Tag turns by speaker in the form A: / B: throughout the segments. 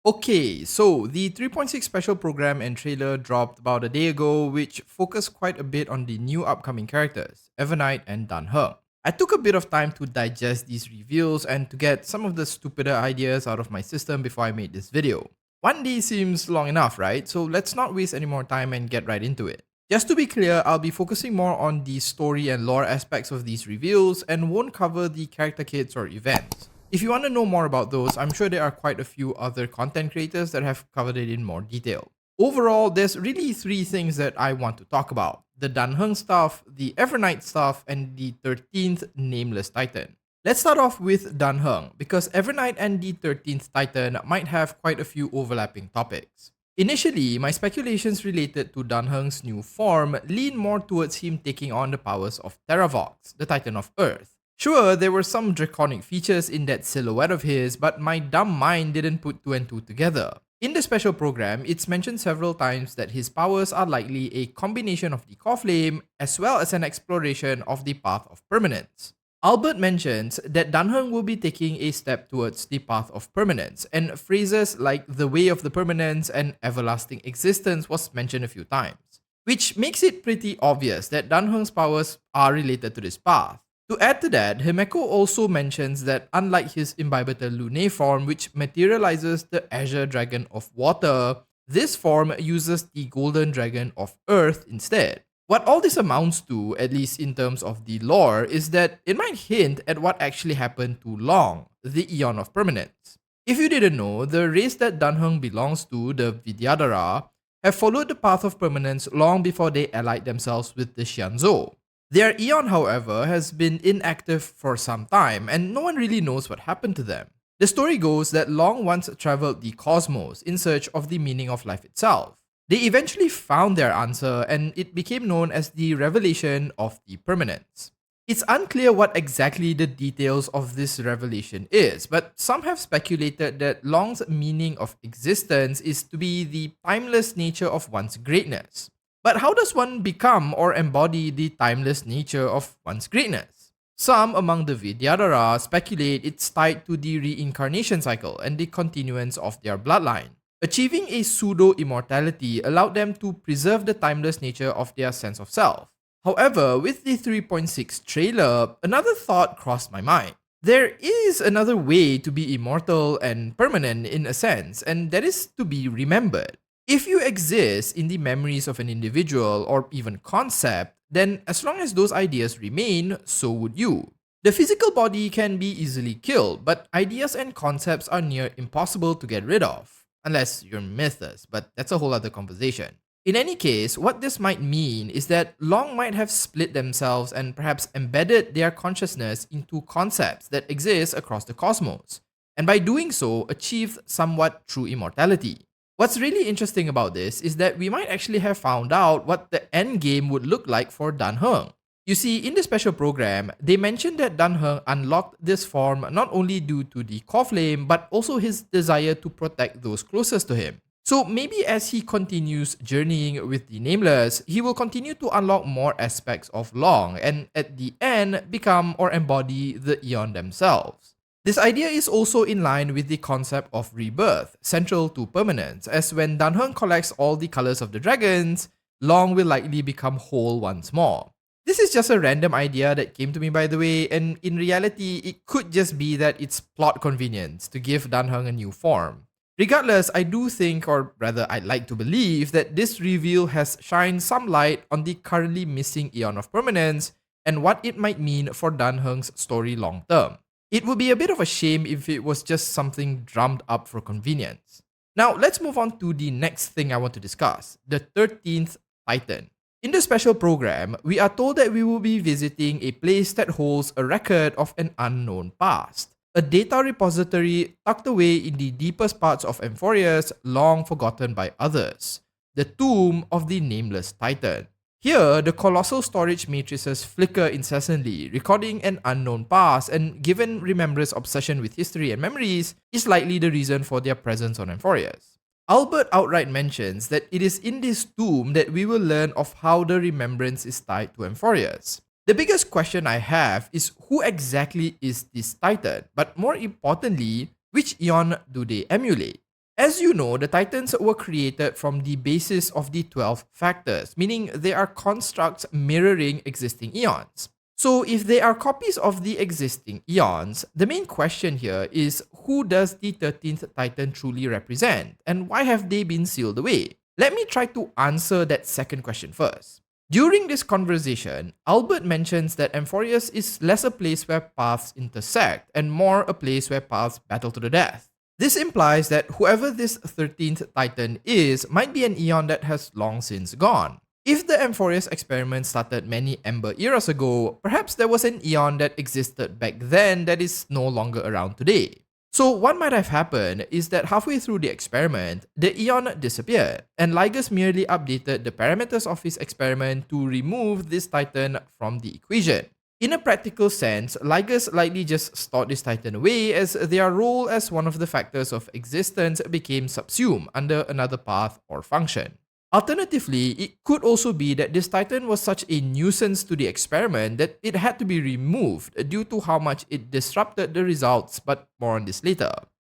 A: Okay, so the 3.6 special program and trailer dropped about a day ago, which focused quite a bit on the new upcoming characters, Evernight and Dan Heng. I took a bit of time to digest these reveals and to get some of the stupider ideas out of my system before I made this video. One day seems long enough, right? So let's not waste any more time and get right into it. Just to be clear, I'll be focusing more on the story and lore aspects of these reveals and won't cover the character kits or events. If you want to know more about those, I'm sure there are quite a few other content creators that have covered it in more detail. Overall, there's really three things that I want to talk about: the Dan Heng stuff, the Evernight stuff, and the 13th Nameless Titan. Let's start off with Dan Heng, because Evernight and the 13th Titan might have quite a few overlapping topics. Initially, my speculations related to Dan Heng's new form lean more towards him taking on the powers of Terravox, the Titan of Earth. Sure, there were some draconic features in that silhouette of his, but my dumb mind didn't put two and two together. In the special program, it's mentioned several times that his powers are likely a combination of the core flame as well as an exploration of the path of permanence. Albert mentions that Danheng will be taking a step towards the path of permanence, and phrases like the way of the permanence and everlasting existence was mentioned a few times, which makes it pretty obvious that Danheng's powers are related to this path. To add to that, Himeko also mentions that unlike his Imbibitor Lunae form, which materializes the Azure Dragon of Water, this form uses the Golden Dragon of Earth instead. What all this amounts to, at least in terms of the lore, is that it might hint at what actually happened to Long, the Aeon of Permanence. If you didn't know, the race that Danheng belongs to, the Vidyadhara, have followed the path of permanence long before they allied themselves with the Xianzhou. Their Aeon, however, has been inactive for some time, and no one really knows what happened to them. The story goes that Long once traveled the cosmos in search of the meaning of life itself. They eventually found their answer, and it became known as the revelation of the permanence. It's unclear what exactly the details of this revelation is, but some have speculated that Long's meaning of existence is to be the timeless nature of one's greatness. But how does one become or embody the timeless nature of one's greatness? Some among the Vidyadhara speculate it's tied to the reincarnation cycle and the continuance of their bloodline. Achieving a pseudo-immortality allowed them to preserve the timeless nature of their sense of self. However, with the 3.6 trailer, another thought crossed my mind. There is another way to be immortal and permanent in a sense, and that is to be remembered. If you exist in the memories of an individual or even concept, then as long as those ideas remain, so would you. The physical body can be easily killed, but ideas and concepts are near impossible to get rid of. Unless you're Mythus, but that's a whole other conversation. In any case, what this might mean is that Long might have split themselves and perhaps embedded their consciousness into concepts that exist across the cosmos, and by doing so, achieved somewhat true immortality. What's really interesting about this is that we might actually have found out what the end game would look like for Dan Heng. You see, in the special program, they mentioned that Dan Heng unlocked this form not only due to the core flame, but also his desire to protect those closest to him. So maybe as he continues journeying with the Nameless, he will continue to unlock more aspects of Long, and at the end, become or embody the Aeon themselves. This idea is also in line with the concept of rebirth, central to permanence, as when Danheng collects all the colors of the dragons, Long will likely become whole once more. This is just a random idea that came to me, by the way, and in reality, it could just be that it's plot convenience to give Danheng a new form. Regardless, I do think, or rather I'd like to believe, that this reveal has shined some light on the currently missing Aeon of Permanence and what it might mean for Danheng's story long term. It would be a bit of a shame if it was just something drummed up for convenience. Now, let's move on to the next thing I want to discuss, the 13th Titan. In the special program, we are told that we will be visiting a place that holds a record of an unknown past, a data repository tucked away in the deepest parts of Amphorius, long forgotten by others, the tomb of the Nameless Titan. Here, the colossal storage matrices flicker incessantly, recording an unknown past, and given Remembrer's obsession with history and memories, is likely the reason for their presence on Amphorius. Albert outright mentions that it is in this tomb that we will learn of how the remembrance is tied to Amphorius. The biggest question I have is who exactly is this Titan, but more importantly, which Aeon do they emulate? As you know, the Titans were created from the basis of the 12 factors, meaning they are constructs mirroring existing eons. So, if they are copies of the existing eons, the main question here is who does the 13th Titan truly represent, and why have they been sealed away? Let me try to answer that second question first. During this conversation, Albert mentions that Amphorius is less a place where paths intersect and more a place where paths battle to the death. This implies that whoever this 13th Titan is might be an eon that has long since gone. If the Amphorius experiment started many Ember eras ago, perhaps there was an eon that existed back then that is no longer around today. So what might have happened is that halfway through the experiment, the eon disappeared, and Ligus merely updated the parameters of his experiment to remove this Titan from the equation. In a practical sense, Ligus likely just stored this Titan away as their role as one of the factors of existence became subsumed under another path or function. Alternatively, it could also be that this Titan was such a nuisance to the experiment that it had to be removed due to how much it disrupted the results, but more on this later.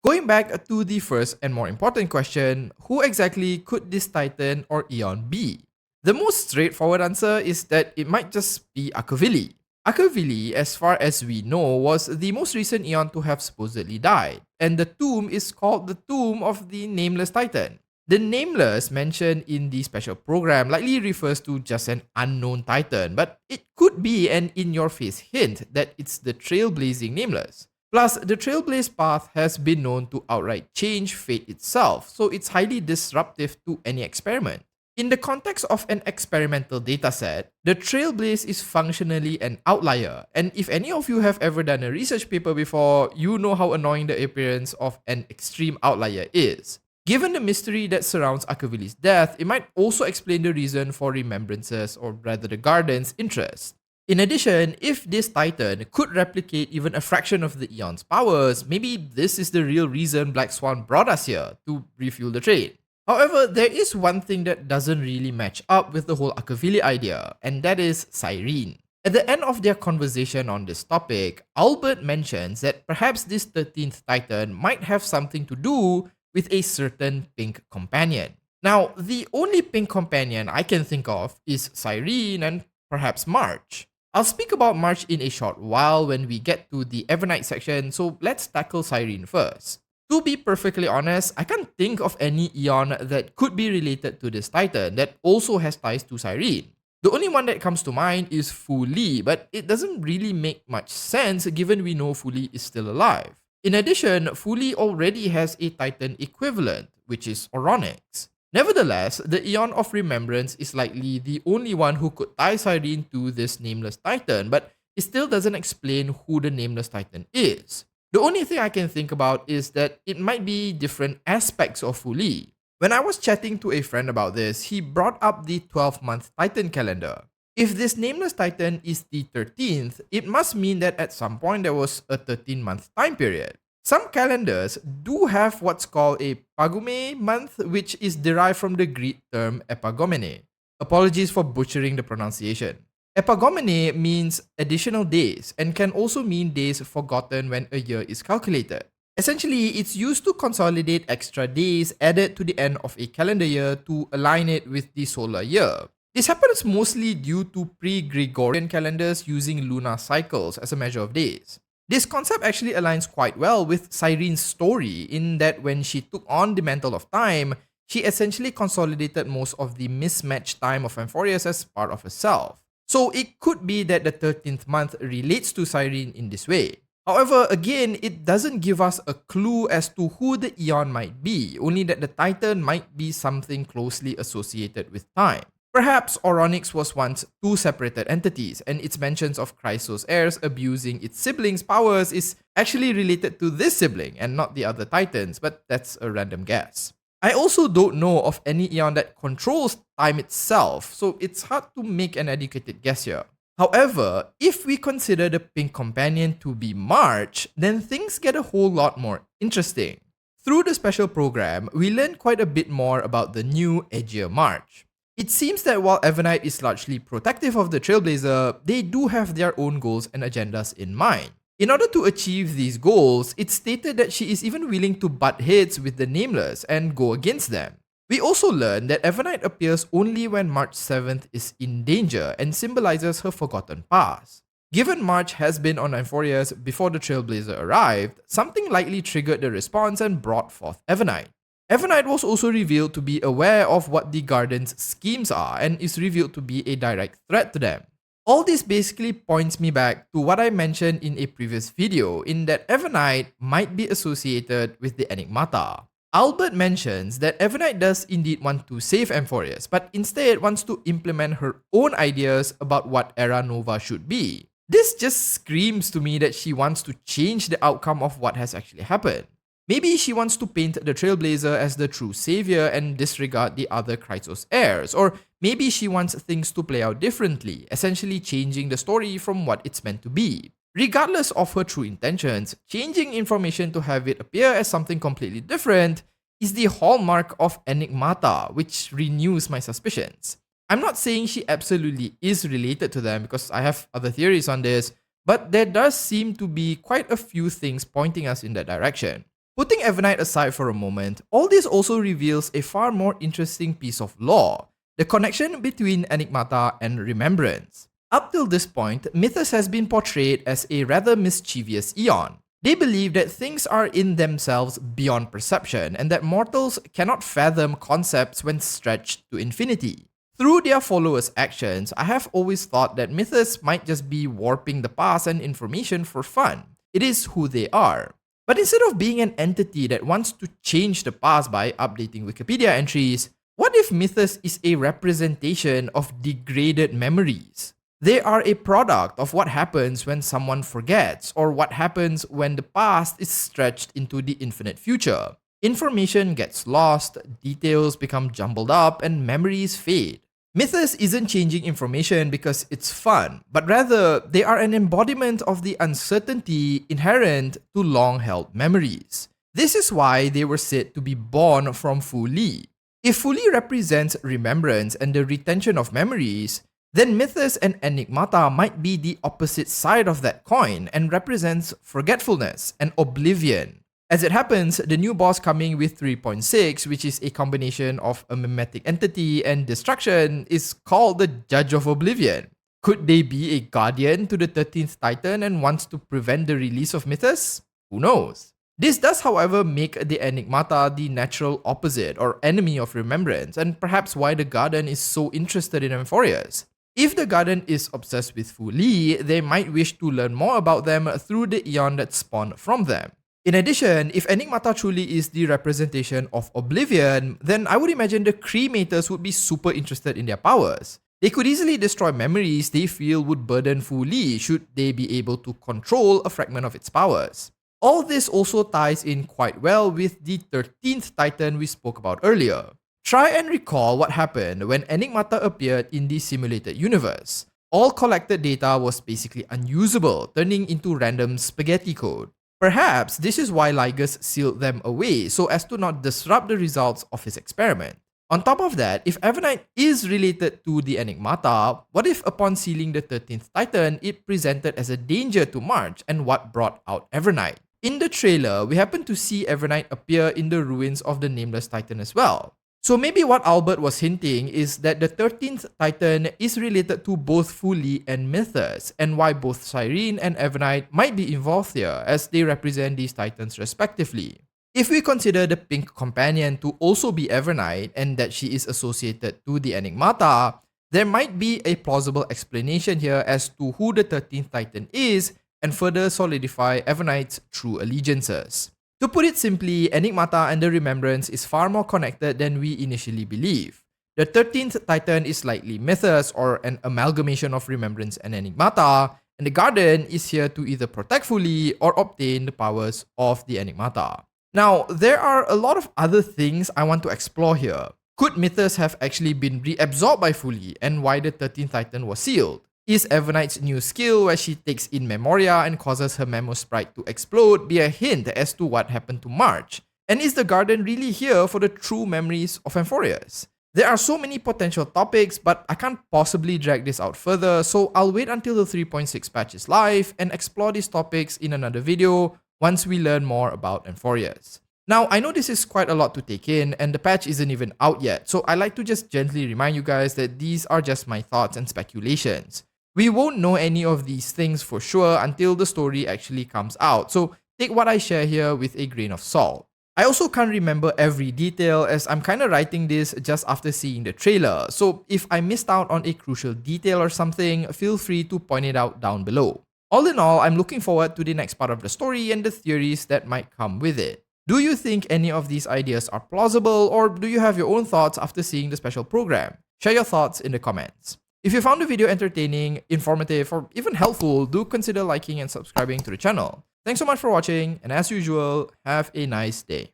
A: Going back to the first and more important question, who exactly could this Titan or Eon be? The most straightforward answer is that it might just be Akavili. Akavili, as far as we know, was the most recent Eon to have supposedly died, and the tomb is called the Tomb of the Nameless Titan. The Nameless mentioned in the special program likely refers to just an unknown Titan, but it could be an in-your-face hint that it's the trailblazing Nameless. Plus, the trailblaze path has been known to outright change fate itself, so it's highly disruptive to any experiment. In the context of an experimental dataset, the trailblaze is functionally an outlier, and if any of you have ever done a research paper before, you know how annoying the appearance of an extreme outlier is. Given the mystery that surrounds Akavili's death, it might also explain the reason for Remembrance's, or rather the Garden's, interest. In addition, if this Titan could replicate even a fraction of the Eon's powers, maybe this is the real reason Black Swan brought us here, to refuel the train. However, there is one thing that doesn't really match up with the whole Akavili idea, and that is Cyrene. At the end of their conversation on this topic, Albert mentions that perhaps this 13th Titan might have something to do with a certain pink companion. Now, the only pink companion I can think of is Cyrene and perhaps March. I'll speak about March in a short while when we get to the Evernight section, so let's tackle Cyrene first. To be perfectly honest, I can't think of any Eon that could be related to this Titan that also has ties to Cyrene. The only one that comes to mind is Fu Li, but it doesn't really make much sense given we know Fu Li is still alive. In addition, Fu Li already has a Titan equivalent, which is Oronix. Nevertheless, the Eon of Remembrance is likely the only one who could tie Cyrene to this Nameless Titan, but it still doesn't explain who the Nameless Titan is. The only thing I can think about is that it might be different aspects of Fu Li. When I was chatting to a friend about this, he brought up the 12-month Titan calendar. If this Nameless Titan is the 13th, it must mean that at some point there was a 13-month time period. Some calendars do have what's called a Pagume month, which is derived from the Greek term epagomene. Apologies for butchering the pronunciation. Epagomene means additional days and can also mean days forgotten when a year is calculated. Essentially, it's used to consolidate extra days added to the end of a calendar year to align it with the solar year. This happens mostly due to pre-Gregorian calendars using lunar cycles as a measure of days. This concept actually aligns quite well with Cyrene's story in that when she took on the mantle of time, she essentially consolidated most of the mismatched time of Amphorius as part of herself. So it could be that the 13th month relates to Cyrene in this way. However, again, it doesn't give us a clue as to who the Eon might be, only that the Titan might be something closely associated with time. Perhaps Oronix was once two separated entities, and its mentions of Chrysos' heirs abusing its siblings' powers is actually related to this sibling and not the other Titans, but that's a random guess. I also don't know of any Eon that controls time itself, so it's hard to make an educated guess here. However, if we consider the pink companion to be March, then things get a whole lot more interesting. Through the special program, we learn quite a bit more about the new, edgier March. It seems that while Evernight is largely protective of the Trailblazer, they do have their own goals and agendas in mind. In order to achieve these goals, it's stated that she is even willing to butt heads with the Nameless and go against them. We also learn that Evernight appears only when March 7th is in danger and symbolizes her forgotten past. Given March has been on Amphorius before the Trailblazer arrived, something likely triggered the response and brought forth Evernight. Evernight was also revealed to be aware of what the Garden's schemes are and is revealed to be a direct threat to them. All this basically points me back to what I mentioned in a previous video, in that Evernight might be associated with the enigmata. Albert mentions that Evernight does indeed want to save Amphorius, but instead wants to implement her own ideas about what Era Nova should be. This just screams to me that she wants to change the outcome of what has actually happened. Maybe she wants to paint the Trailblazer as the true savior and disregard the other Chrysos heirs, or maybe she wants things to play out differently, essentially changing the story from what it's meant to be. Regardless of her true intentions, changing information to have it appear as something completely different is the hallmark of enigmata, which renews my suspicions. I'm not saying she absolutely is related to them because I have other theories on this, but there does seem to be quite a few things pointing us in that direction. Putting Evernight aside for a moment, all this also reveals a far more interesting piece of lore: the connection between enigmata and remembrance. Up till this point, Mythus has been portrayed as a rather mischievous aeon. They believe that things are in themselves beyond perception and that mortals cannot fathom concepts when stretched to infinity. Through their followers' actions, I have always thought that Mythus might just be warping the past and information for fun. It is who they are. But instead of being an entity that wants to change the past by updating Wikipedia entries, what if Mythus is a representation of degraded memories? They are a product of what happens when someone forgets, or what happens when the past is stretched into the infinite future. Information gets lost, details become jumbled up, and memories fade. Mythus isn't changing information because it's fun, but rather they are an embodiment of the uncertainty inherent to long-held memories. This is why they were said to be born from Fu Li. If Fu Li represents remembrance and the retention of memories, then Mythus and enigmata might be the opposite side of that coin and represents forgetfulness and oblivion. As it happens, the new boss coming with 3.6, which is a combination of a mimetic entity and destruction, is called the Judge of Oblivion. Could they be a guardian to the 13th Titan and wants to prevent the release of Mythus? Who knows? This does, however, make the enigmata the natural opposite or enemy of remembrance, and perhaps why the Guardian is so interested in Amphorius. If the Guardian is obsessed with Fu Li, they might wish to learn more about them through the aeon that spawned from them. In addition, if enigmata truly is the representation of oblivion, then I would imagine the cremators would be super interested in their powers. They could easily destroy memories they feel would burden Fu Li should they be able to control a fragment of its powers. All this also ties in quite well with the 13th Titan we spoke about earlier. Try and recall what happened when enigmata appeared in the simulated universe. All collected data was basically unusable, turning into random spaghetti code. Perhaps this is why Ligus sealed them away so as to not disrupt the results of his experiment. On top of that, if Evernight is related to the enigmata, what if upon sealing the 13th Titan, it presented as a danger to March and what brought out Evernight? In the trailer, we happen to see Evernight appear in the ruins of the Nameless Titan as well. So maybe what Albert was hinting is that the 13th Titan is related to both Fu Li and Mythus, and why both Cyrene and Evernight might be involved here as they represent these titans respectively. If we consider the pink companion to also be Evernight and that she is associated to the enigmata, there might be a plausible explanation here as to who the 13th Titan is and further solidify Evernight's true allegiances. To put it simply, enigmata and the remembrance is far more connected than we initially believe. The 13th Titan is likely Mythus, or an amalgamation of remembrance and enigmata, and the Guardian is here to either protect Fu Li or obtain the powers of the enigmata. Now, there are a lot of other things I want to explore here. Could Mythus have actually been reabsorbed by Fu Li, and why the 13th Titan was sealed? Is Evernight's new skill where she takes in memoria and causes her memo sprite to explode be a hint as to what happened to March? And is the Guardian really here for the true memories of Amphorius? There are so many potential topics, but I can't possibly drag this out further, so I'll wait until the 3.6 patch is live and explore these topics in another video once we learn more about Amphorius. Now, I know this is quite a lot to take in, and the patch isn't even out yet, so I like to just gently remind you guys that these are just my thoughts and speculations. We won't know any of these things for sure until the story actually comes out, so take what I share here with a grain of salt. I also can't remember every detail as I'm kinda writing this just after seeing the trailer, so if I missed out on a crucial detail or something, feel free to point it out down below. All in all, I'm looking forward to the next part of the story and the theories that might come with it. Do you think any of these ideas are plausible, or do you have your own thoughts after seeing the special program? Share your thoughts in the comments. If you found the video entertaining, informative, or even helpful, do consider liking and subscribing to the channel. Thanks so much for watching, and as usual, have a nice day.